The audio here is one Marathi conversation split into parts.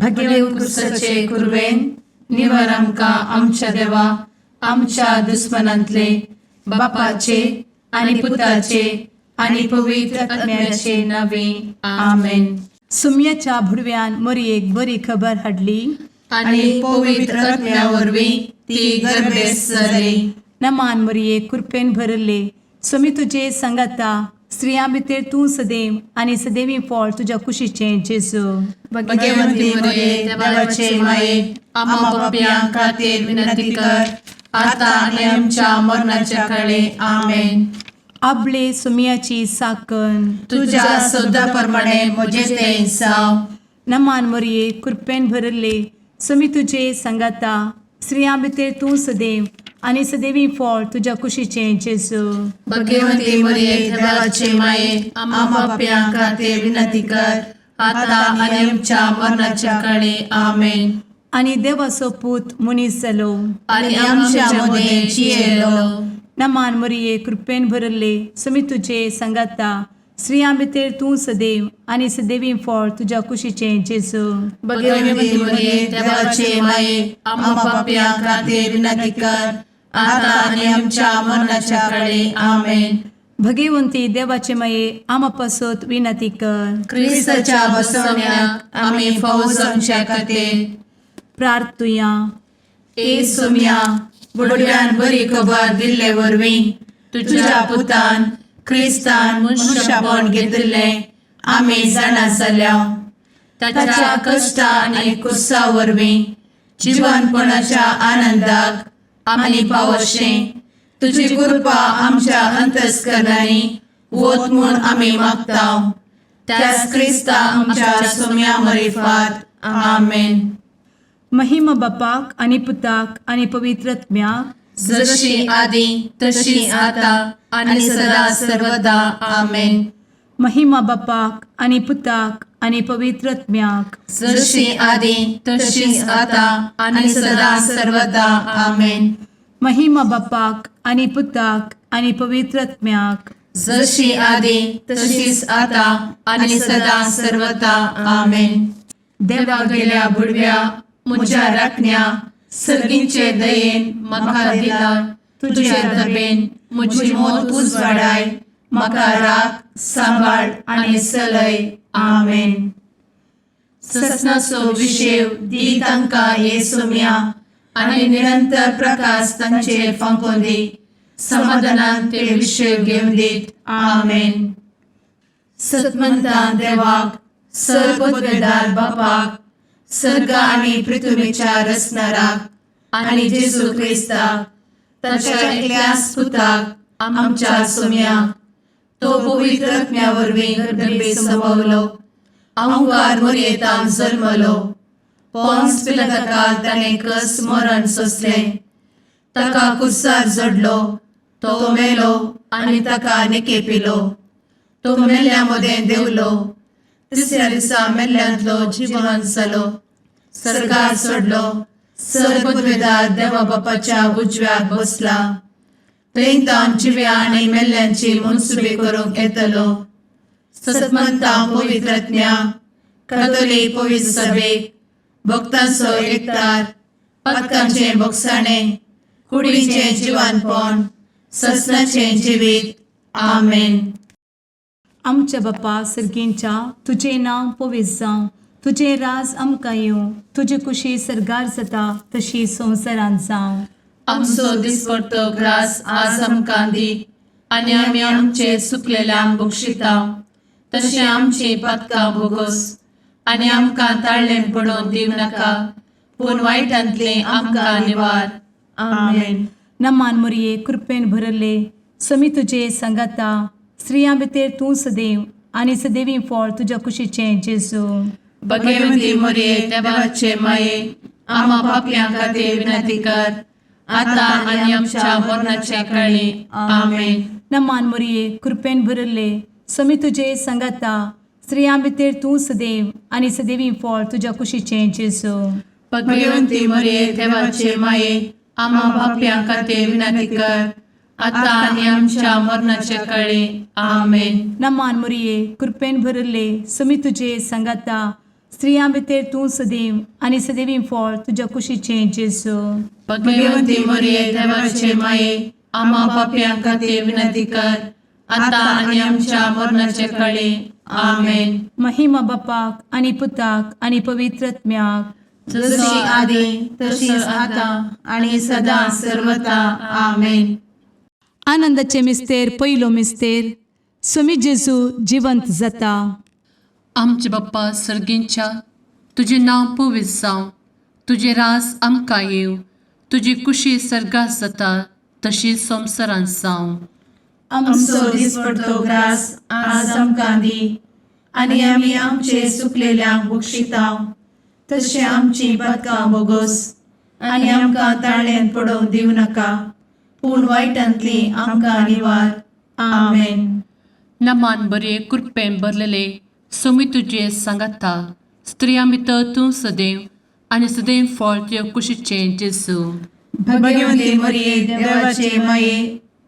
भाग्यवान क्रुसाचे कुरवेन निवार आमकां आमच्या देवा आमच्या दुस्मनांतले बापाचे आनी पुताचे आनी पवित्र आत्म्याचे नावे आमेन. सुम्याच्या भुडव्यान मरयेक बरी खबर हाडली आनी पवित्र आत्म्या वरवीं ती गर्भेस जाली. नमान मरयेक कृपेन भरले समी तुजे संगाता स्त्रियां भितर तूं सदैव आनी सदैवी फळ तुज्या कुशीचें जेजू. भाग्यवंती मरिये देवाचे माये आम्हा पाप्यां खातीर विनंती कर आता आनी आमच्या मरणाच्या काळी आमेन. आपले सुम्याची साकन तुझ्या सोदा प्रमाणे म्हजे तें जावं. नमान मरये कृपेन भरले समी तुजे संगाता स्त्रियां भितर तूं सदैव आनी सदैवी फळ तुज्या कुशीचें जेजू. भाग्यवंती मरिये देवाचे माये आम्हा पाप्यां खातीर विनंती कर आता आनी आमच्या मरणाच्या काळी आमेन. आनी देवाचो पूत मनीस जालो आनी आमच्या मदें जियेलो. नमान मरये कृपेन भरले समी तुजे संगाता स्त्रियां भितर तूं सदैव आनी सदैवी फळ तुज्या कुशीचें जेजू. भाग्यवंती मरिये देवाचे माये आम्हा पाप्यां खातीर विनंती कर आता आनी आमच्या मरणाच्या काळी आमेन. भगवंती देवाचे माये आमा पासत विनंती कर. क्रिस्ताच्या बसवण्याक आमी फावो जावचे खातीर प्रार्थुया. ए सुम्या बुडव्यान बरी खबर दिल्ले वरवीं तुज्या पुतान क्रिस्तान मनशापण घेतिल्ले आमी जाणा जाल्या. ताच्या कश्टा आनी कुर्सा वरवीं जिवनपणाच्या आनंदाक आमी पावशें तुजी कृपा आमच्या अंतस्करणांनी वोत म्हूण आमी मागतां. त्याच क्रिस्ता आमच्या सुम्या मरिफात आमेन. महिमा बापाक आनी पुताक आनी पवित्र आत्म्याक जशी आदी तशी आता आनी सदा सर्वदा आमेन. महिमा बापाक आनी पुताक आनी पवित्र आत्म्याक जशी आदी तशीच आता आनी सदा सर्वदा आमेन. महिमा बापाक आनी पुताक आनी पवित्र आत्म्याक जशी आदी तशीच आता आनी सदा सर्वदा आमेन. देवा गेल्या बुडव्या म्हज्या राखण्या सर्गींचे दयेन म्हाका दिला तुजे धबेन म्हजी मोत उजवाडाय म्हाका राख सांबाळ आनी चलय आमेन. ससनाचो विशेव दी तांकां हे सुम्या आनी निरंतर प्रकाश तांचेर फांकून दी. समाधानान ते विशेव घेवन दीत आमेन. सतमंता देवाक सर्वोत्वेदार बापाक सर्ग आनी पृथ्वीच्या रचणाराक आनी जेजू क्रिस्ताक ताच्या एकल्याच पुताक आमच्या सुम्याक तो पवित्र आत्म्या वरवीं गर्भे संभवलो. अंगार मरयेंत जल्मलो. पोंस पिलाताकाल ताणें कस मरण सोंसलें. ताका कुर्सार जडलो. तो मेलो आनी ताका निकेपिलो. तो मेल्ल्या मदें देंवलो. तिसऱ्या दिसा मेल्ल्यांतलो जिवंत जालो. सर्गार चडलो. सर्वोत्वेदार देवा बापाच्या उजव्याक बसला. थंयतान जिव्या आनी मेल्ल्यांची मनसुबी करूंक येतलो. सतमंता पवित्र आत्म्या कातोलीक पवित्र सभेक भक्तांचो एकठार पातकांचें भोगसाणें कुडीचें जिवनपण ससनाचें जिवीत आमेन. आमच्या बापा सर्गींच्या तुजें नांव पवित्र जावं. तुजें राज आमकां येवं. तुजी कुशी सर्गार जाता तशी संवसारांत जावं. आमचो दिसपडटो ग्रास आज आमकां दी आनी आमी आमचे चुकलेल्यांक बक्षिता तशें आमची पातकां भोगोस आनी आमकां ताळ्ळें पडोवन दिव नाका पूण वायटांतले आमकां निवार आमेन. नमान मरये कृपेन भरले समी तुजे संगाता स्त्रियां भितर तूं सदैव आनी सदैवी फळ तुज्या कुशीचें जेजू. भाग्यवंती मरिये देवाचे माये आम्हा पाप्यां खातीर विनंती कर आता आनी आमच्या मरणाच्या काळी आमेन. नमान मरये कृपेन भरले समी तुजे संगाता स्त्रियां भितर तूं सदैव आनी सदैवी फळ तुज्या कुशीचें जेजू. भाग्यवंती मरिये देवाचे माये आम्हा पाप्यां खातीर विनंती कर आता आनी आमच्या मरणाच्या काळी आमेन. नमान मरये कृपेन भरले समी तुजे संगाता स्त्रियां भितर तूं सदैव आनी सदैवी फळ तुज्या कुशीचें जेजू. भगवंती मरिये देवाचे माये आम्हा पाप्यां खातीर विनंती कर आता आणि आमच्या मरणाचे काळी आमेन. महिमा बापाक आनी पुताक आनी पवित्रत्म्याक, जशी आदी तशीच आता आणि सदा सर्वदा आमेन. आनंदाचे मिस्तेर पयलो मिस्तेर, स्वामी जेजू जिवंत जाता. आमचे बाप्पा सर्गींच्या, तुझे नाव पवित्र जावं, तुझे रास आमकां येव, तुजी कुशी सर्गात जाता तशी संवसारांत जावं. आमचो दिसपडटो ग्रास आज आमकां दी आणि आमी आमचे सुकलेल्यांक बक्षितांव, तशें आमची पातकां बोगोस आनी आमकां ताळ्यान पडोवंक दिवं नाका, पूण वायटांतली आमकां निवार. आमेन. नमान बरे कृपेन भरलेले सोमी तुझे सांगाता, स्त्रियां भितर तूं सदैव आनी सदैव फळ तुज्या कुशीचें जेजू. भगवंती मरिये देवाचे माये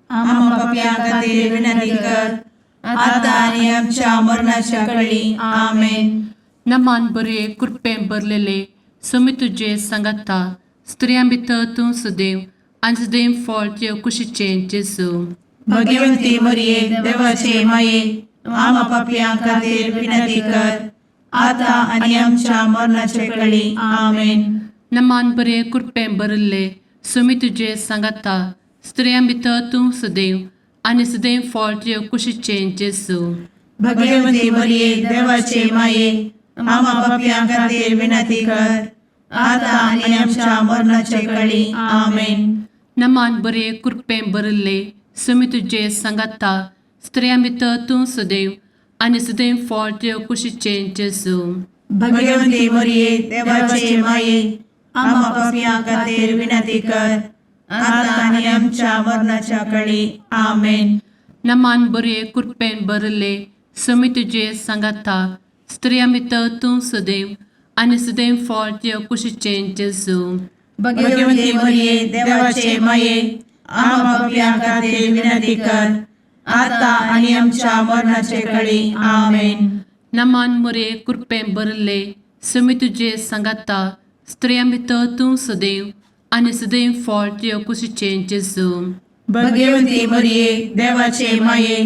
आम्हा पाप्यां खातीर विनंती कर आता आणि आमच्या मरणाच्या काळी आमेन. नमान बरे कृपेन भरलेले सोमी तुझे सांगाता, स्त्रियां भितर तूं सदैव आनी सदैव फळ तुज्या कुशीचें जेजू. भगवंती मरिये देवाचे माये आम्हा पाप्यां खातीर विनंती कर आता आणि आमच्या मरणाचे काळी आमेन. नमान बरे कृपेन भरले सोमी तुझे सांगाता, स्त्रियां भितर तूं सदैव आनी सदैव फळ तुज्या कुशीचें जेजू. भगवंती मरिये देवाचे माये आम्हा पाप्यां खातीर विनंती कर आता आणि आमच्या मरणाचे काळी आमेन. नमान बरे कृपेन भरले सोमी तुझे सांगाता, स्त्रियां भितर तूं सदैव आनी सदैव फळ तुज्या कुशीचें जेजू. भगवंती मरिये देवाचे माये आम्हा पाप्यां खातीर विनंती कर आता आणि आमच्या मरणाच्या काळी आमेन. नमान बरे कृपेन भरले सोमी तुझे सांगाता, स्त्रियां भितर तूं सदैव आनी सदैव फळ तुज्या कुशीचें जेजू. भगवंती मरिये देवाचे माये आम्हा पाप्यां खातीर विनंती कर आता आणि आमच्या मरणाचे काळी आमेन. नमान बरे कृपेन भरले सोमी तुझे सांगाता, स्त्रियां भितर तूं सदैव आनी सदैव फळ तुज्या कुशीचें जेजू. भगवंती मरिये देवाचे माये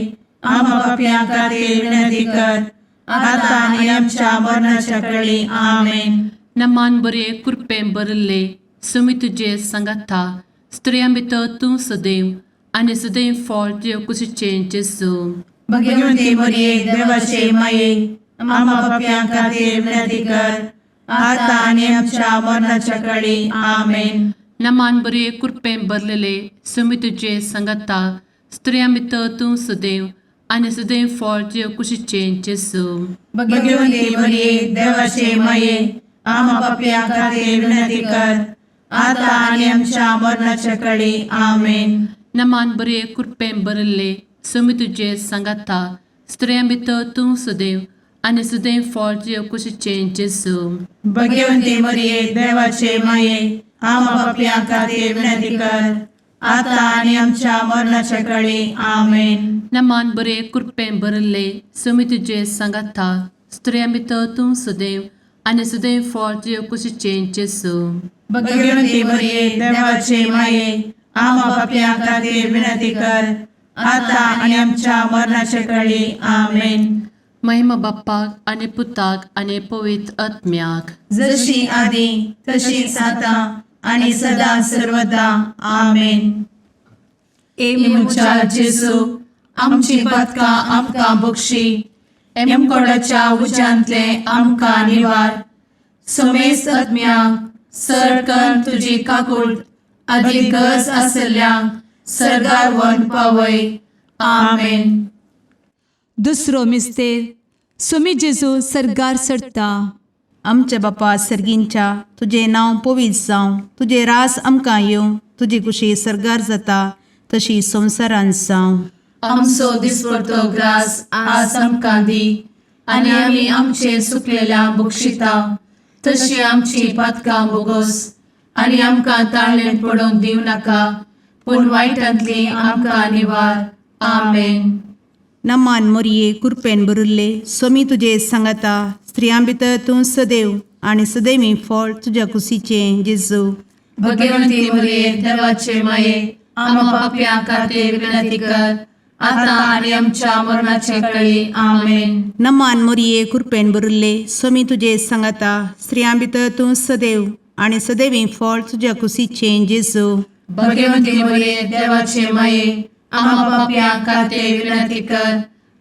आम्हा पाप्यां खातीर विनंती कर आता आणि आमच्या मरणाच्या काळी आमेन. नमान बरे कृपेन भरले सोमी तुझे सांगाता, स्त्रियां भितर तूं सदैव आनी सदैव फळ तुज्या कुशीचें जेजू. भगवंती मरिये देवाचे माये आम्हा पाप्यां खातीर विनंती कर आता आणि आमच्या मरणाच्या काळी आमेन. नमान बरे कृपेन भरलेले सोमी तुझे सांगाता, स्त्रियां भितर तूं सदैव आनी सदैव फळ तुज्या कुशीचें जेजू. भगवंती मरिये देवाचे माये आम्हा पाप्यां खातीर विनंती कर आता आणि आमच्या मरणाच्या काळी आमेन. नमान बरे कृपेन भरले सोमी तुझे सांगाता, स्त्रियां भितर तूं सदैव आनी सदैव फळ तुज्या कुशीचें जेजू. भगवंती मरिये देवाचे माये आम्हा पाप्यां खातीर विनंती कर आता आणि आमच्या मरणाच्या काळी आमेन. नमान बरे कृपेन भरले सोमी तुझे सांगाता, स्त्रियां भितर तूं सदैव आनी सदैव फळ तुज्या कुशीचें जेजू. भगवंती मरिये देवाचे माये आम्हा पाप्यां खातीर विनंती कर आता आणि आमच्या मरणाच्या काळी आमेन. महिमा बाप्पाक आनी पुताक आनी पवित्र आत्म्याक, जशी आदी तशीच आता आणि सदा सर्वदा आमेन. मुचा जेजू आमची पातकां आमकां बक्षी, एमकोडाच्या उज्यांतले आमकां निवार. सोमेस आत्म्याक सडकन तुजी काकूट अधिक गरज आसल्यांक सर्गार व्हरून पावय. आमेन. दुसरो मिस्तेर, स्वामी जेजू सर्गार सरता. आमच्या बापा सर्गींच्या, तुझे नाव पवित्र जावं, तुझे रास आमकां येवं, तुजी कुशी सर्गार जाता तशी संवसारांत जावं. आमचो दिसपडटो ग्रास आज आमकां दी आणि आमी आमचे सुकलेल्यांक बक्षितांव, तशी आमची पातकां बोगोस आणि आमकां ताळ्यान पडोवंक दिवं नाका, पूण वायटांतली आमकां निवार. आमेन. नमान मोरये कृपेन बरुल्ले स्वामी तुझे सांगाता स्त्रियां भितर तूं सदैव आणि सदैवी फळ तुझ्या कुशीचे जेजू. भगवंती मरिये देवाचे माये आम्हा पाप्या खातीर विनंती कर आता आणि आमच्या मरणाचे काळी आमेन. नमान मोरये कृपेन बरुल्ले स्वामी तुझे सांगाता स्त्रियां भितर तूं सदैव आणि सदैवी फळ तुझ्या कुशीचे जेजू. भगवंती मरिये देवाचे माये आम्हा पाप्या खातीर विनंती कर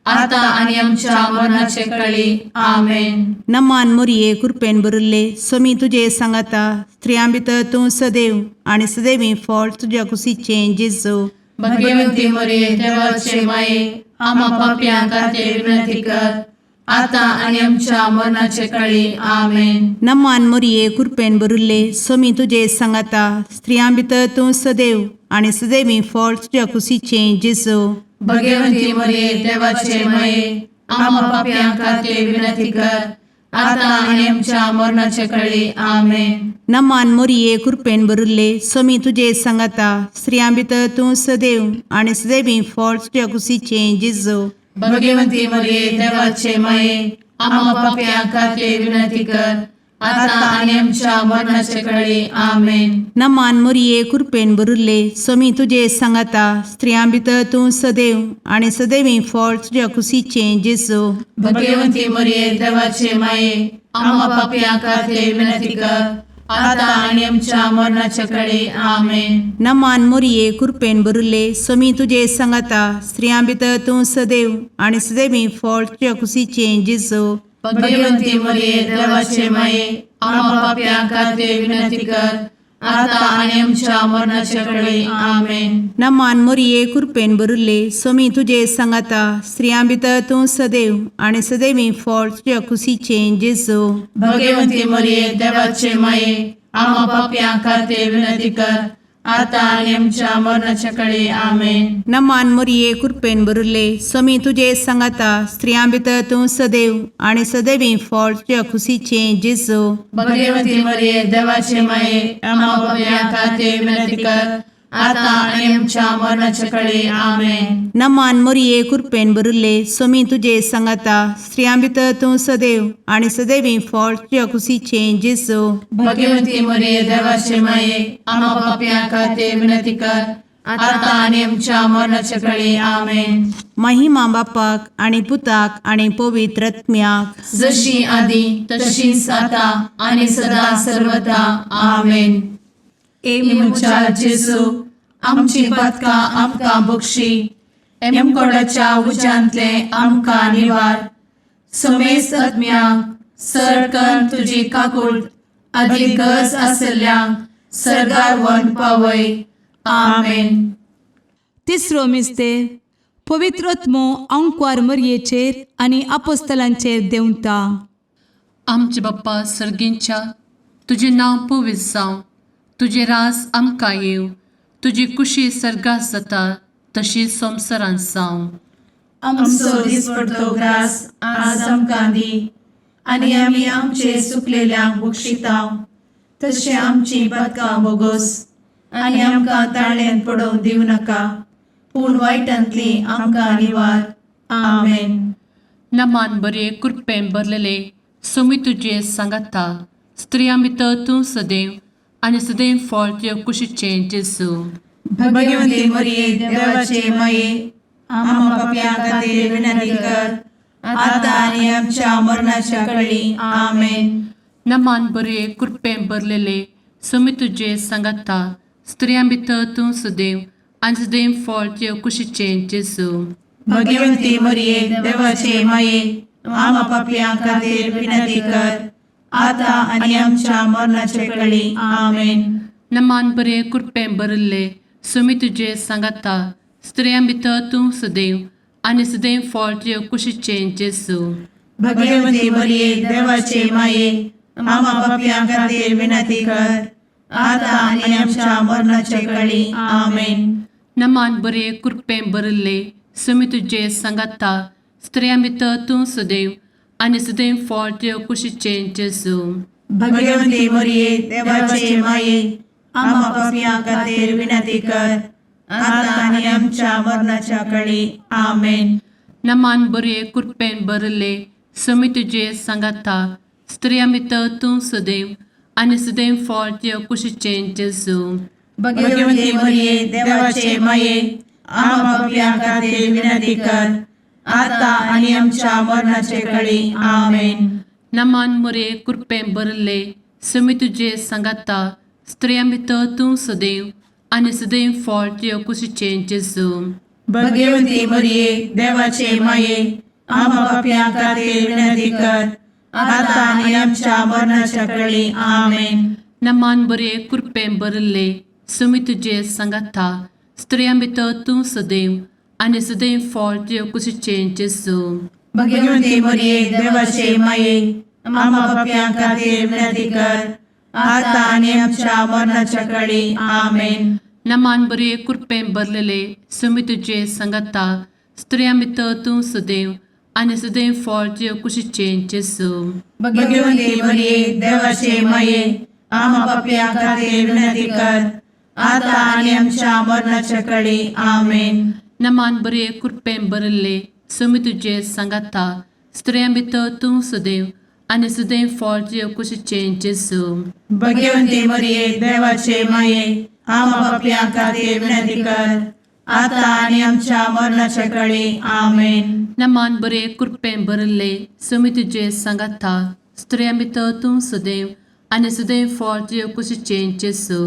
आता आणि आमच्या मरणाचे काळी आमेन. नमान मोरये कृपेन बरुल्ले स्वामी तुझे सांगाता स्त्रियां भितर तूं सदैव आणि सदैवी फळ तुझ्या कुशीचे जेजू. भगवंती मरिये देवाचे माये आम्हा पाप्या खातीर विनंती कर आता आणि आमच्या मरणाचे काळी आमेन. नमान मोरये कृपेन बरुल्ले स्वामी तुझे सांगाता स्त्रियां भितर तूं सदैव आणि सदैवी फळ तुझ्या कुशीचे जेजू. भगवंती मरिये देवाचे माये आम्हा पाप्या खातीर विनंती कर आता आणि आमच्या मरणाचे काळी आमेन. नमान मोरये कृपेन बरुल्ले स्वामी तुझे सांगाता स्त्रियां भितर तूं सदैव आणि सदैवी फळ तुझ्या कुशीचे जेजू. भगवंती मरिये देवाचे माये आम्हा पाप्या खातीर विनंती कर आता आणि आमच्या मरणाचे काळी आमेन. नमान मोरये कृपेन बरुल्ले स्वामी तुझे सांगाता स्त्रियां भितर तूं सदैव आणि सदैवी फळ तुझ्या कुशीचे जेजू. भगवंती मरिये देवाचे माये आम्हा पाप्या खातीर विनंती कर आता आणि आमच्या मरणाचे काळी आमेन. नमान मोरये कृपेन बरुल्ले स्वामी तुझे सांगाता स्त्रियां भितर तूं सदैव आणि सदैवी फळ तुझ्या कुशीचे जेजू. भगवंती मरिये देवाचे माये आम्हा पाप्या खातीर विनंती कर आता आणि आमच्या मरणाचे काळी आमेन. नमान मोरये कृपेन बरुल्ले स्वामी तुझे सांगाता स्त्रियां भितर तूं सदैव आणि सदैवी फळ तुझ्या कुशीचे जेजू. भगवंती मरिये देवाचे माये आम्हा पाप्या खातीर विनंती कर आता आणि आमच्या मरणाच्या काळी आमेन. नमान मोरये कृपेन बरुल्ले स्वामी तुझे सांगाता स्त्रियां भितर तूं सदैव आणि सदैवी फळ तुझ्या कुशीचे जेजू. भगवंती मरिये देवाचे माये आम्हा पाप्या खातीर विनंती कर आता आणि आमच्या मरणाच्या काळी आमेन. नमान मोरये कृपेन बरुल्ले स्वामी तुझे सांगाता स्त्रियां भितर तूं सदैव आणि सदैवी फळ तुझ्या कुशीचे जेजू. भगवंती मरिये देवाचे माये आम्हा पाप्या खातीर विनंती कर आता आणि आमच्या मरणाच्या काळी आमेन. महिमा बापाक आणि पुताक आणि पवित्र आत्म्याक जशी आधी तशीच आता आणि सदा सर्वदा आमेन. एमुच्या जेजू आमची पदका आमकां बक्षी एमकोडाच्या उज्यांतले आमकां निवार. समेस्त आत्म्यांक सरकन तुजी काकूट अधिक गज आसल्यांक सरगार वन पावय. आमेन. तिसरो मिस्तेर पवित्रत्मो अंकवार मरयेचेर आनी आपोस्तलांचेर देंवता. आमचे बाप्पा सर्गींच्या तुझे नांव पवित्र जावं, तुझे राज आमकां येव, तुजी कुशी सर्गात जाता तशी संवसारांत जावं. आमचो दिसपडटो ग्रास आज आमकां दी आनी आमी आमचे सुकलेल्यांक बक्षितांव तशें आमची पदकां बोगोस आनी आमकां ताळ्यान पडोवंक दिवं नाका पूण वायटांतली आमकां निवार. आमेन. नमान बरे कृपेन भरलेले सोमी तुजे सांगाता स्त्रियां भितर तूं सदैव आणि सदैव फळ तुझ्या कुशीचे जेजू. भगवंती मरिये देवाचे माये आम्हा पाप्यां खातीर विनंती कर आता आनी आमच्या मरणाच्या काळी. आमेन. नमान बरे कृपेन भरलेले सोमी तुजे सांगाता स्त्रियां भितर तूं सदैव आणि सदैव फळ तुझ्या कुशीचे जेजू. भगवंती मरिये देवाचे माये आम्हा पाप्यां खातीर विनंती कर आता आनी आमच्या मरणाचे काळी. आमेन. नमान बरे कृपेन भरले सोमी तुजे सांगाता स्त्रियां भितर तूं सदैव आणि सदैव फळ तुझ्या कुशीचे जेजू. भगवंती मरिये देवाचे माये आम्हा पाप्यां खातीर विनंती कर आता आनी आमच्या मरणाचे काळी. आमेन. नमान बरे कृपेन भरले सोमी तुजे सांगाता स्त्रियां भितर तूं सदैव आणि सदैव फळ तुझ्या कुशीचे जेजू. भगवंती मरिये देवाचे माये आम्हा पाप्यां खातीर विनंती कर आता आनी आमच्या मरणाच्या काळी. आमेन. नमान बरे कृपेन भरले समी तुझे सांगाता स्त्रिया भितर तूं सदैव आनी सदैव फळ तुझ्या कुशीचें जेजू. भगवती मरिये देवाचे माये आम्हा पापियां खातीर विनंती कर आता आणि आमच्या मरणाचे काळी आमेन. नमान बरे कृपेन भरले समी तुझे सांगाता स्त्रिया भितर तूं सदैव आनी सदैव फळ तुझ्या कुशीचें जेजू. भगवती मरिये देवाचे माये आम्हा पापियां खातीर विनंती कर आता आणि आमच्या मरणाच्या काळी आमेन. नमान बरे कृपेन भरले समी तुझे सांगाता स्त्रिया भितर तूं सदैव आनी सदैव फळ तुझ्या कुशीचें जेजू. भगवती मरिये देवाचे माये आम्हा पापियां खातीर विनंती कर आता आणि आमच्या मरणाच्या काळी आमेन. नमान बरे कृपेन भरलेले समी तुझे सांगाता स्त्रिया भितर तूं सदैव आनी सदैव फळ तुझ्या कुशीचें जेजू. भगवती मरिये देवाचे माये आम्हा पापियां खातीर विनंती कर आता आणि आमच्या मरणाच्या काळी आमेन. नमान बरे कृपेन भरले समी तुझे सांगाता स्त्रिया भितर तूं सदैव आनी सदैव फळ तुझ्या कुशीचें जेजू. भगवती मरिये देवाचे माये आम्हा पापियां खातीर विनंती कर आता आणि आमच्या मरणाच्या काळी आमेन. नमान बरे कृपेन भरले समी तुझे सांगाता स्त्रिया भितर तूं सदैव आनी सदैव फळ तुझ्या कुशीचें जेजू.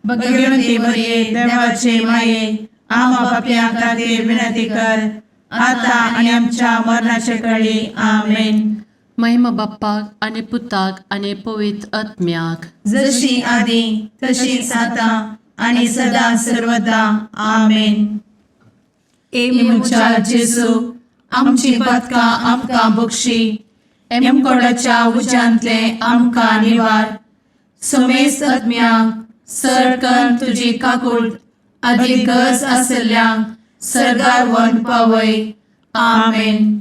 भगवती मरिये देवाचे माये आम्हा पापियां खातीर विनंती कर आता आणि आमच्या मरणाच्या काळी आमेन. महिमा बाप्पाक आनी पुताक आनी पवित्र आत्म्याक जशी आदी तशीच आता आणि सदा सर्वदा आमेन. मुचा जेजू आमची पदकां आमकां बक्षी एमकोडाच्या उज्यांतले आमकां निवार. समेस्त आत्म्यांक सरकन तुजी काकूळ अधिक गज आसल्यांक सरगार वन पावय. आमेन.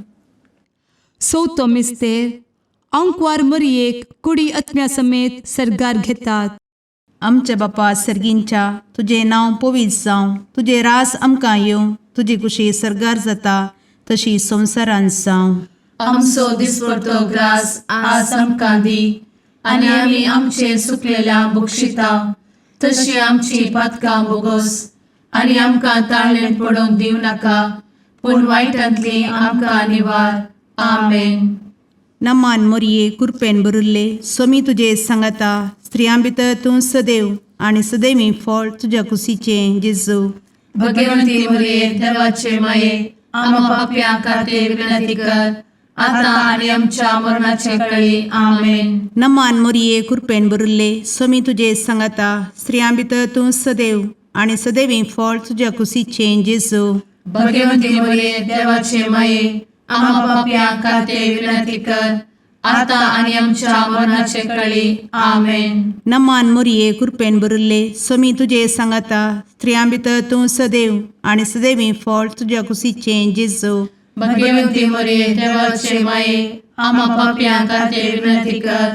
चवथो मिस्तेर अंकवार मरियेक कुडी आत्म्या समेत सरगार घेतात. आमच्या बापा सर्गींच्या तुझे नांव पवित्र जावं, तुझे रास आमकां येवं, तुजी कुशी सरगार जाता तशी संवसारांत जावं. आमचो दिसपडटो ग्रास आज आमकां दी आनी आमी आमचे सुकलेल्यांक बक्षिता तशी आमची पदकां बोगोस आनी आमकां ताळ्ळें पडोवंक दिव नाका पूण वायटांतली आमकां निवार. आमेन. नमान मोरये कृपेन भरले समी तुझे सांगाता स्त्रियां भितर तूं सदैव आनी सदैवी फळ तुझ्या कुशीचें जेजू. भगवती मरिये देवाचे माये आम्हा पापियां खातीर विनंती कर आता आणि आमच्या मरणाचे काळी. आमेन. नमान मोरये कृपेन भरले समी तुझे सांगाता स्त्रियां भितर तूं सदैव आनी सदैवी फळ तुझ्या कुशीचें जेजू. भगवती मरिये देवाचे माये आम्हा पापियां खातीर विनंती कर आता आणि आमच्या मरणाचे काळी. आमेन. नमान मोरये कृपेन भरले समी तुझे सांगाता स्त्रियां भितर तूं सदैव आनी सदैवी फळ तुझ्या कुशीचें जेजू. भगवती मरिये देवाचे माये आम्हा पापियां खातीर विनंती कर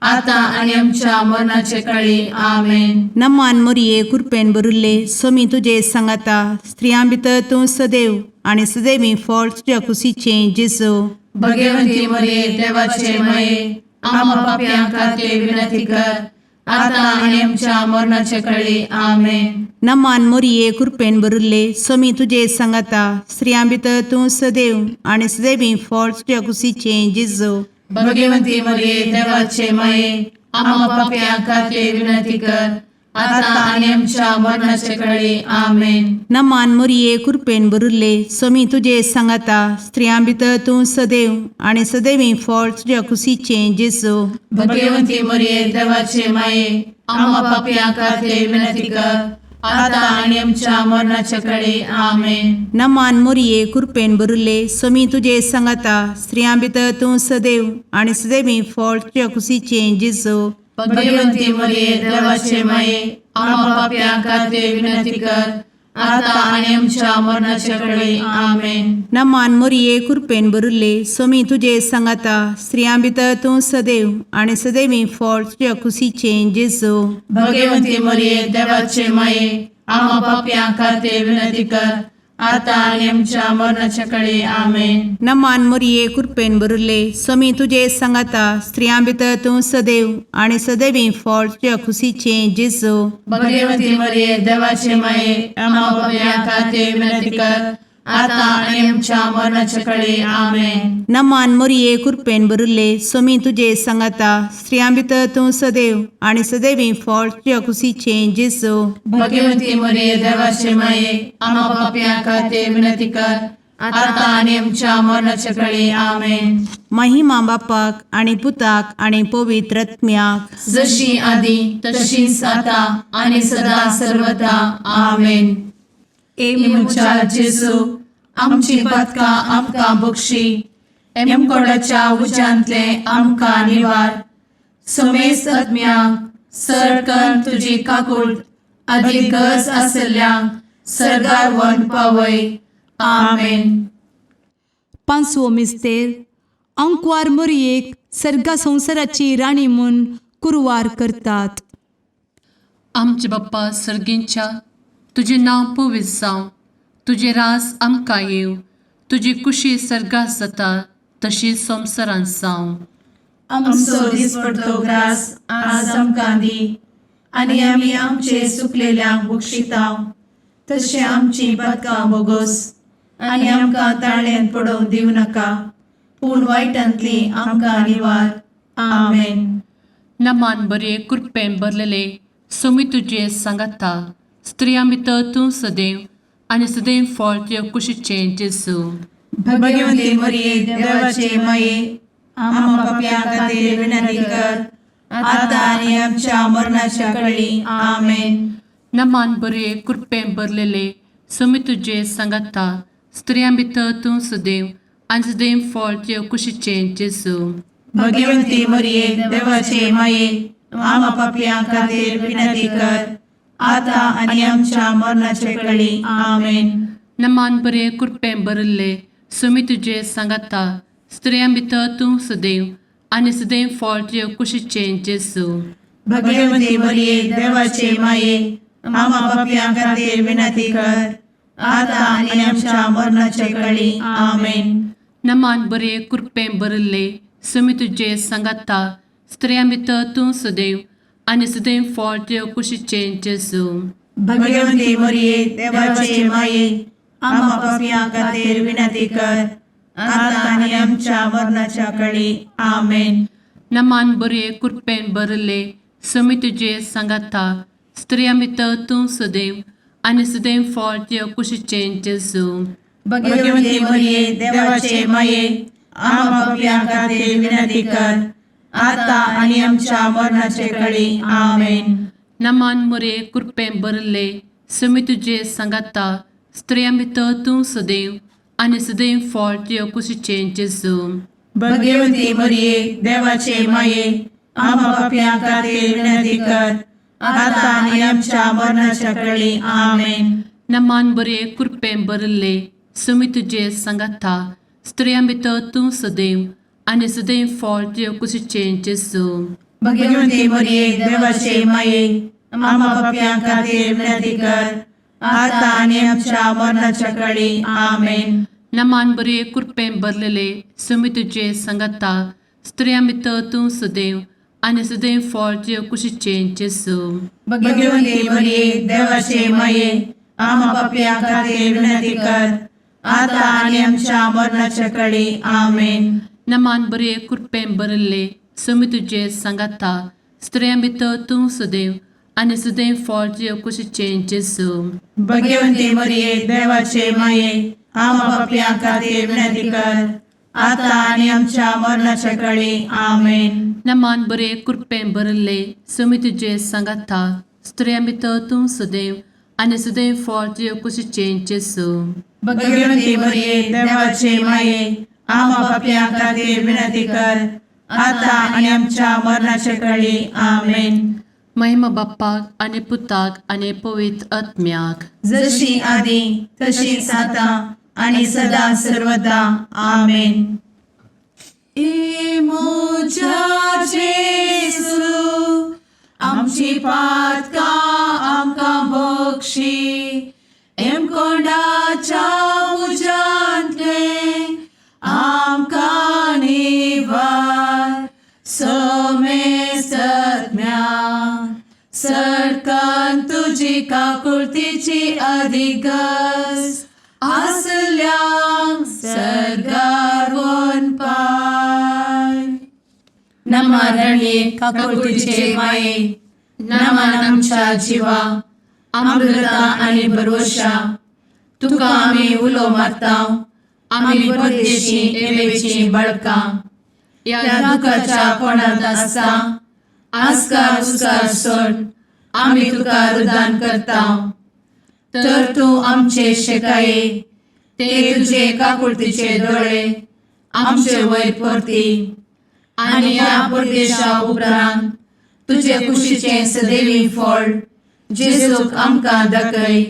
आता आणि आमच्या मरणाचे काळी. आमेन. नमान मोरये कृपेन भरले समी तुझे सांगाता स्त्रियां भितर तूं सदैव आनी सदैवी फळ तुझ्या कुशीचें जेजू. भगवती मरिये देवाचे माये आम्हा पापियां खातीर विनंती कर आता आणि आमच्या मरणाचे काळी. आमेन. नमान मोरये कृपेन भरले समी तुझे सांगाता स्त्रियां भितर तूं सदैव आनी सदैवी फळ तुझ्या कुशीचें जेजू. भगवती मरिये देवाचे माये आम्हा पापियां खातीर विनंती कर आता आणि आमच्या मरणाचे काळी. आमेन. नमान मोरये कृपेन भरले समी तुझे सांगाता स्त्रियां भितर तूं सदैव आनी सदैवी फळ तुझ्या कुशीचें जेजू. भगवती मरिये देवाचे माये आम्हा पापियां खातीर विनंती कर आता आणि आमच्या मरणाच्या काळी. आमेन. नमान मोरये कृपेन भरले समी तुझे सांगाता स्त्रियां भितर तूं सदैव आनी सदैवी फळ तुझ्या कुशीचें जेजू. भगवती मरिये देवाचे माये आम्हा पापियां खातीर विनंती कर आता आणि आमच्या मरणाच्या काळी. आमेन. नमान मोरये कृपेन भरले समी तुझे सांगाता स्त्रियां भितर तूं सदैव आनी सदैवी फळ तुझ्या कुशीचें जेजू. भगवती मरिये देवाचे माये आम्हा पापियां खातीर विनंती कर आता आणि आमच्या मरणाच्या काळी आमेन. नमान मोरये कृपेन बरुले स्वामी तुझे सांगाता स्त्रियां भितर तूं सदैव आणि सदैवी फळ तुझ्या खुशीचे जेजू. भगवती मरिये देवाचे माये आम्हा पाप्या खातीर विनंती कर, आता आणि आमच्या मरणाच्या काळी आमेन. नमान मोरये कृपेन बरुले स्वामी तुझे सांगाता स्त्रियां भितर तूं सदैव आणि सदैवी फळ तुझ्या खुशीचे जेजू. भगवती मरिये देवाचे माये आम्हा पाप्या खातीर विनंती कर, आता आणि आमच्या मरणाच्या काळी आमेन. महिमा बापाक आणि पुताक आणि पवित्र आत्म्याक, जशी आधी तशीच आता आणि सदा सर्वदा आमेन. मुचा जेजू आमची पदका आमकां बक्षी, कोणाच्या उजांतले आमकां निवार. समेस आत्म्यांक सरकन तुजी काकूट, अधिक गज आसल्यांक सरगार वन पावय. आमेन. पांचवो मिस्तेर अंकवार मोरयेक सर्गा संवसाराची राणी म्हूण कुरवार करतात. आमचे बाप्पा सर्गींच्या तुझे नांव पवित्र जावं, तुझे रास आमकां येव, तुजी कुशी सर्गात जाता तशी संवसारांत जावं. आमचो दिसपडटो ग्रास आज आमकां दी, आनी आमी आमचे चुकलेल्यांक बक्षितांव. तशें आमची पदकां बोगोस आनी आमकां ताळ्यान पडोवंक दिवं नाका, पूण वायटांतली आमकां निवार. आमेन. नमान बरे कृपेन भरलेले सोमी तुझे सांगाता स्त्रियां भितर तूं सदैव आणि सदैव फळ तुझ्या कुशीचे जेजू. भगवती मरिये देवाचे माये आम्हा पाप्यां खातीर विनंती कर, आता आनी आमच्या मरणाच्या काळी आमेन. नमान बरे कृपेन भरलेले सोमी तुझे सांगाता स्त्रियां भितर तूं सदैव आणि सदैव फळ तुझ्या कुशीचे जेजू. भगवती मरिये देवाचे माये आम्हा पाप्यां खातीर विनंती कर, आता आनी आमच्या मरणाच्या काळी आमेन. नमान बरे कृपेन भरले सोमी तुझे सांगाता स्त्रियां भितर तूं सदैव आणि सदैव फळ तुझ्या कुशीचे जेजू. भगवती मरिये देवाचे माये आम्हा पाप्यां खातीर विनंती कर, आता आनी आमच्या मरणाच्या काळी आमेन. नमान बरे कृपेन भरले सोमी तुझे सांगाता स्त्रियां भितर तूं सदैव आणि सदैव फळ तुझ्या कुशीचे जेजू. भगवती मरिये देवाचे माये आम्हा पाप्यां खातीर विनंती कर, आता आनी आमच्या मरणाच्या काळी आमेन. नमान बरे कृपेन भरले सोमी तुझे सांगाता स्त्रियां भितर तूं सदैव आणि सदैव फळ तुझ्या कुशीचे जेजू. भगवती मरिये देवाचे माये आम्हा पाप्यां खातीर विनंती कर, आता आनी आमच्या मरणाच्या काळी आमेन. नमान बरे कृपेन भरले सोमी तुझे सांगाता स्त्रियां भितर तूं सदैव आणि सदैव फळ तुझ्या कुशीचे जेजू. भगवती मरिये देवाचे माये आम्हा पाप्यां खातीर विनंती कर, आता आनी आमच्या मरणाच्या काळी आमेन. नमान बरे कृपेन भरले सोमी तुझे सांगाता स्त्रियां भितर तूं सदैव आणि सदैव फळ तुझ्या कुशीचे जेजू. भगवती मरिये देवाचे माये आम्हा पाप्यां खातीर विनंती कर, आता आनी आमच्या मरणाच्या काळी आमेन. नमान बरे कृपेन भरलेले सोमी तुझे सांगाता स्त्रियां भितर तूं सदैव आणि सदैव फळ तुझ्या कुशीचे जेजू. भगवती मरिये देवाचे माये आम्हा पाप्यां खातीर विनंती कर, आता आनी आमच्या मरणाच्या काळी आमेन. नमान बरे कृपेन भरले सोमी तुझे सांगाता स्त्रियां भितर तूं सदैव आणि सदैव फळ तुझ्या कुशीचे जेजू. भगवती मरिये देवाचे माये आम्हा पाप्यां खातीर विनंती कर, आता आनी आमच्या मरणाच्या काळी आमेन. नमान बरे कृपेन भरले सोमी तुझे सांगाता स्त्रियां भितर तूं सदैव आणि सदैव फळ तुझ्या कुशीचे जेजू. भगवती मरिये देवाचे माये आम्हा पाप्यां खातीर विनंती कर, आता आनी आमच्या मरणाच्या काळी आमेन. महिमा बाप्पाक आणि पुताक आणि पवित्र आत्म्याक, जशी आधी तशीच आता आणि सदा सर्वदा आमेन. मोजा जेजू आमची पातका आमकां बक्षी, कोणाच्या तुझी काकुळतीची अधिगस आसल्या सर्गारवोन पाय. नमारणे काकुळतीचे माये, नमान आमच्या जिवा, अमृता आणि भरवशा तुका आम्ही उलो मारताव. आम्ही परदेशी एवेची बळका या दुखाच्या कोणात आसता. आस्कार उस्कार सोड आम्ही तुका रुदान करताव. तर तू आमचे शेकाये, ते तुझे काकुळतीचे डोळे आमचे वयर परती. आणि या परदेशा उपरांत तुझे कुशीचे सदैवी फळ जेजूक आमकां दाखय.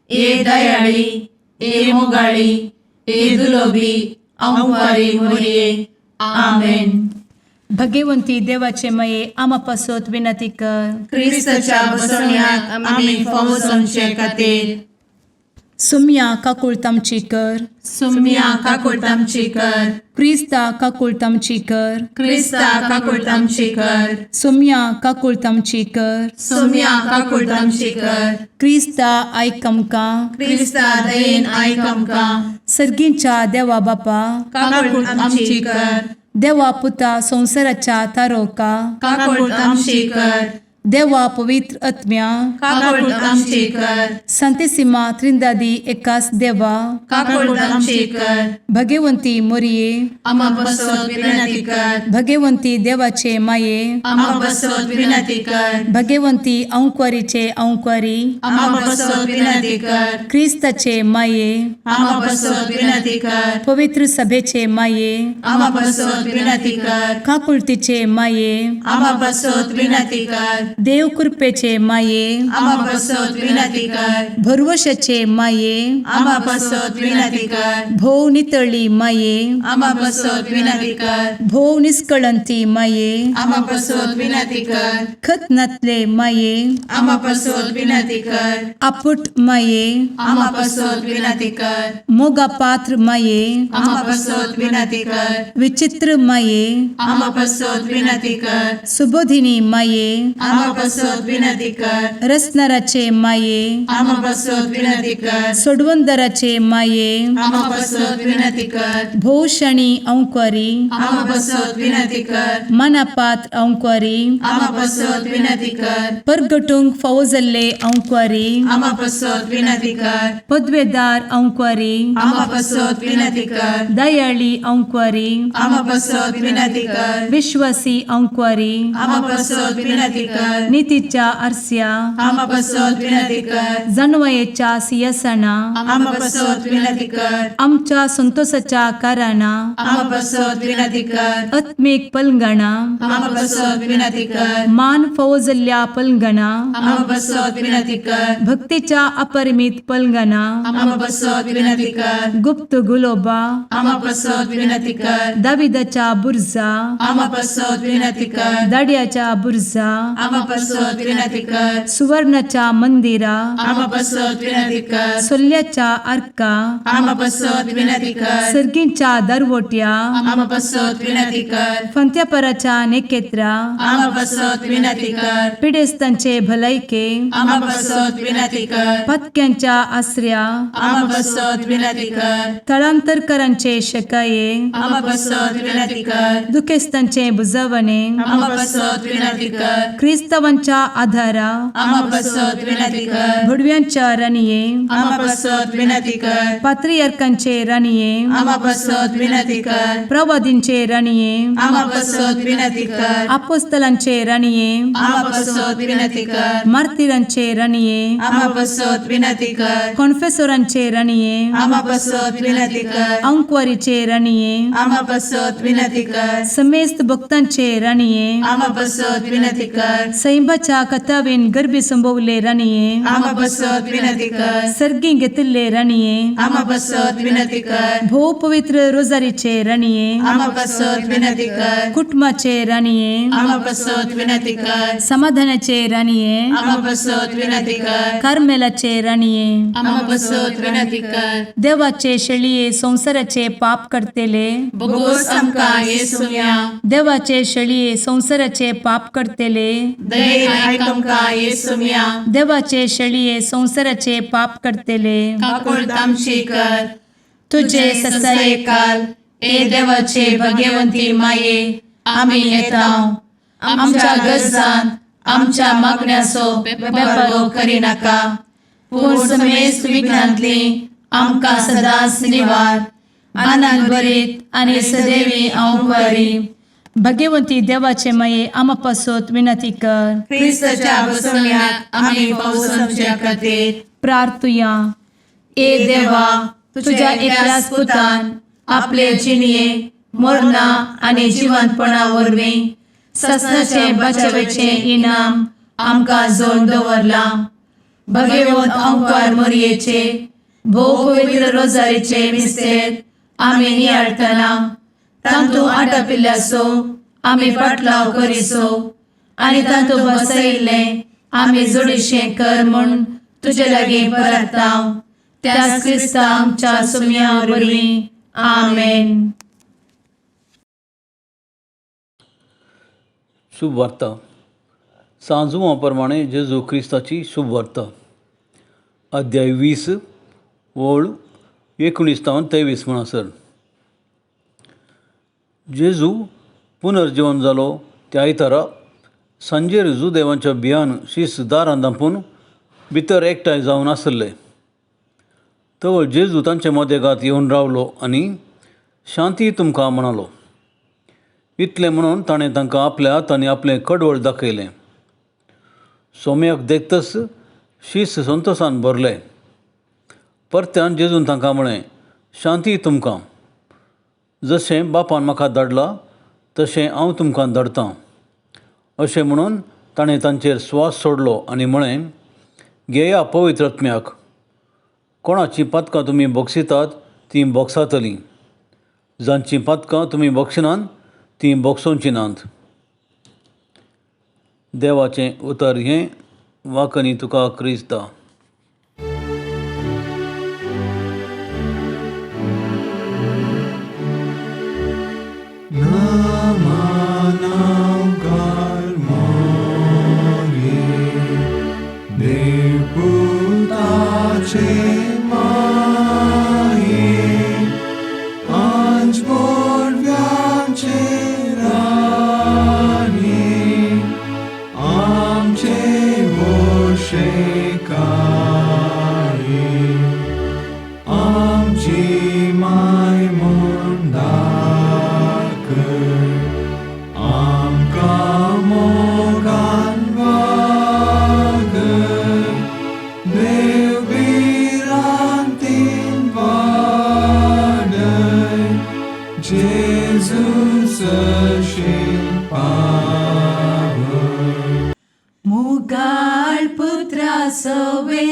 ए दयाळी, ए मोगाळी, ए दुलोबी, अंवारी मोरये. आमेन. भगवंती देवाचे मये आम्हा पासोत विनंती कर. क्रिस्ताच्या बसवण्यात आम्ही फावोसोनचे खातीर सुम्या काकुळतामची कर. सुम्या काकुळतामची कर. क्रिस्ता काकुळतामची कर. क्रिस्ता काकुळतामची कर. सुम्या काकुळतामची कर. सुम्या काकुळतामची कर. क्रिस्ता आयकमका. क्रिस्ता दयेन आयक आमकां. सर्गींच्या देवा बापा, काकुळतामची कर. देवा पुता संसाराच्या तारोका, काकुळतामची कर. देवा पवित्र आत्म्या, काकुळतामची कर. संतेसिमा त्रिंदादी एकाच देवा, काकुळतामची कर. भगवंती मोरिये, आम्हा बसवत विनंती कर. भगवंती देवाचे माये, आम्हा बसवत विनंती कर. भगवंती औंक्वारीचे औंक्वारी, आम्हा बसवत विनंती कर. ख्रिस्ताचे माये, आम्हा बसवत विनंती कर. पवित्र सभेचे माये, आम्हा बसवत विनंती कर. काकुळतीचे माये, आम्हा बसवत विनंती कर. देव कृपेचे माये, आम्हा बसवत विनंती कर. भरवशाचे माये, आम्हा बसवत विनंती कर. भोव नितळी माये, आम्हा बसवत विनंती कर. भोव निष्कळंती माये, आम्हा बसवत विनंती कर. खत नातले माये, आम्हा बसवत विनंती कर. आपुट माये, आम्हा बसवत विनंती कर. मोगा पात्र माये, आम्हा बसवत विनंती कर. विचित्र माये, आम्हा बसवत विनंती कर. सुबोधिनी माये, आम्हा बसवत विनंती कर. रसनाराचे माये, आम्हा बसवत विनंती कर. सोडवंदराचे माये, आम्हा बसवत विनंती कर. भोषणी औंक्वारी, आम्हा बसवत विनंती कर. मनापात्र औंक्वारी, आम्हा बसवत विनंती कर. परगटुंग फौजल्ले औंक्वारी, आम्हा बसवत विनंती कर. पदवेदार औंक्वारी, आम्हा बसवत विनंती कर. दयाळी औंक्वारी, आम्हा बसवत विनंती कर. विश्वासी औंक्वारी, आम्हा बसवत विनंती कर. नीतीच्या आरस्या, आम्हा बसवत विनंती कर. जणवयेच्या सिंहासना, आम्हा बसवत विनंती कर. आमच्या संतोषाच्या काराना, आम्हा बसवत विनंती कर. आत्मिक पलंगणा, आम्हा बसवत विनंती कर. मान फौजल्या पलंगणा, आम्हा बसवत विनंती कर. भक्तीच्या अपरिमित पलंगणा, आम्हा बसवत विनंती कर. गुप्त गुलोबा, आम्हा बसवत विनंती कर. दाविदाच्या बुरजा, आम्हा बसवत विनंती कर. दाड्याच्या बुरजा, आम्हा बसवत विनंती कर. सुवर्णाच्या मंदिरा, आम्हा बसवत विनंती कर. सोल्याच्या अर्का, आम्हा बसवत विनंती कर. सर्गींच्या दरवोट्या, आम्हा बसवत विनंती कर. फंत्यापराच्या नेकेत्रा, आम्हा बसवत विनंती कर. पिडेस्तांचे भलायके, आम्हा बसवत विनंती कर. पथक्यांच्या आश्रया, आम्हा बसवत विनंती कर. तळांतरकरांचे शकाये, आम्हा बसवत विनंती कर. दुखेस्तांचे बुजावणे, आम्हा बसवत विनंती कर. ख्रिस्तवांच्या आधारा, आम्हा बसवत विनंती कर. भुडव्यांच्या राणीये, आम्हा बसवत विनंती कर. पात्रियार्कांचे राणीये, आम्हा बसवत विनंती कर. प्रवादींचे राणीये, आम्हा बसवत विनंती कर. अपोस्तलांचे राणीये, आम्हा बसवत विनंती कर. मार्तिरांचे राणीये, आम्हा बसवत विनंती कर. कॉन्फेसोरांचे राणीये, आम्हा बसवत विनंती कर. अंक्वारीचे राणीये, आम्हा बसवत विनंती कर. समेस्त भक्तांचे राणीये, आम्हा बसवत विनंती कर. सैंबाच्या कथावेन गर्भी संभवले राणीये, आम्हा बसवत विनंती कर. सर्गी घेतले राणीये, आम्हा बसवत विनंती कर. भो पवित्र रोजारीचे राणीये, आम्हा बसवत विनंती कर. कुटुंबाचे राणीये, आम्हा बसवत विनंती कर. समाधानाचे राणीये, आम्हा बसवत विनंती कर. कार्मेलाचे राणीये, आम्हा बसवत विनंती कर. देवाचे शळीये संसाराचे पाप करतेले, बोगोस आमकां येसूया. देवाचे शळीये संसाराचे पाप करतेले, दयेन आयक आमकां येसू मिया देवाचे शेळये संवसाराचे पाप करतेले काकूळ तामशी कर तुझे ससाये काल ए देवाचे भगवंती माये आमी येता आमच्या गरजान आमच्या मागण्याचो बेपागो करी नाका पूण समेस्त विघ्नांतली आमकां सदांच निवार आनंद बरीत आनी सदैवी औंकवारी भगवंती देवाचे माये आमा पासत विनंती कर क्रिस्ताच्या बसवण्याक आमी पावसांच्या खातीर प्रार्थुया ए देवा तुझ्या एकल्याच पुतान आपले जिणये मरणा आनी जिवंतपणा वरवीं सस्नाचे बचावेचे इनाम आमकां जोड दवरला भगवंत औंकवार मरयेचे भोव पवित्र रोजारीचे मिस्तेर आमी नियाळटना तांतू आटापिल्ल्याचो आमी पाटलाव करिसो आनी तांतू बसयिल्ले आमी जोडिशें कर म्हूण तुजे लागीं परतांव त्याच क्रिस्ता आमच्या सुम्या वरवीं आमेन. शुभ वार्ता सांजुवा प्रमाणे जेजू क्रिस्ताची शुभ वार्ता अध्याय 20 ओळ 19 ते 23 म्हणसर जेजू पुनर्जीवन जालो त्या आयतारा सांजेर देवांच्या बियान शीस दारां धांपून भितर एकठांय जावन आसले. तवळ जेजू तांचे मदेगांत येवन रावलो आनी शांती तुमकां म्हणालो. इतलें म्हणून ताणें तांकां आपल्या हातांनी आपलें कडवळ दाखयलें. सोम्याक देखतच शीस संतोशान भरलें. परत्यान जेजून तांकां म्हळें, शांती तुमकां. जशें बापान म्हाका धाडलां तशें हांव तुमकां धाडटां. अशें म्हणून ताणें तांचेर स्वास सोडलो आनी म्हळें, घेया पवित्र आत्म्याक. कोणाचीं पातकां तुमी बोगसितात तीं बोगसातलीं. जांचीं पातकां तुमी बोगशिनात तीं बोगसोवचीं नात. देवाचें उतर हें वाकनी तुका क्रिस्ता. मुगाळ पुत्रा सवे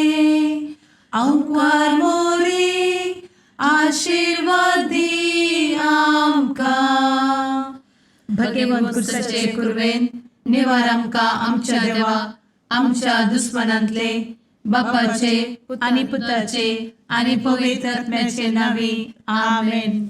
औंकवार मोरी आशीर्वाद दी आमकां. भगवंत क्रिस्ताचे कुरवेन निवार आमकां आमच्या देवा आमच्या दुस्मनांतले बापाचे आनी पुताचे आनी पवित्र आत्म्याचे नांवी आमेन.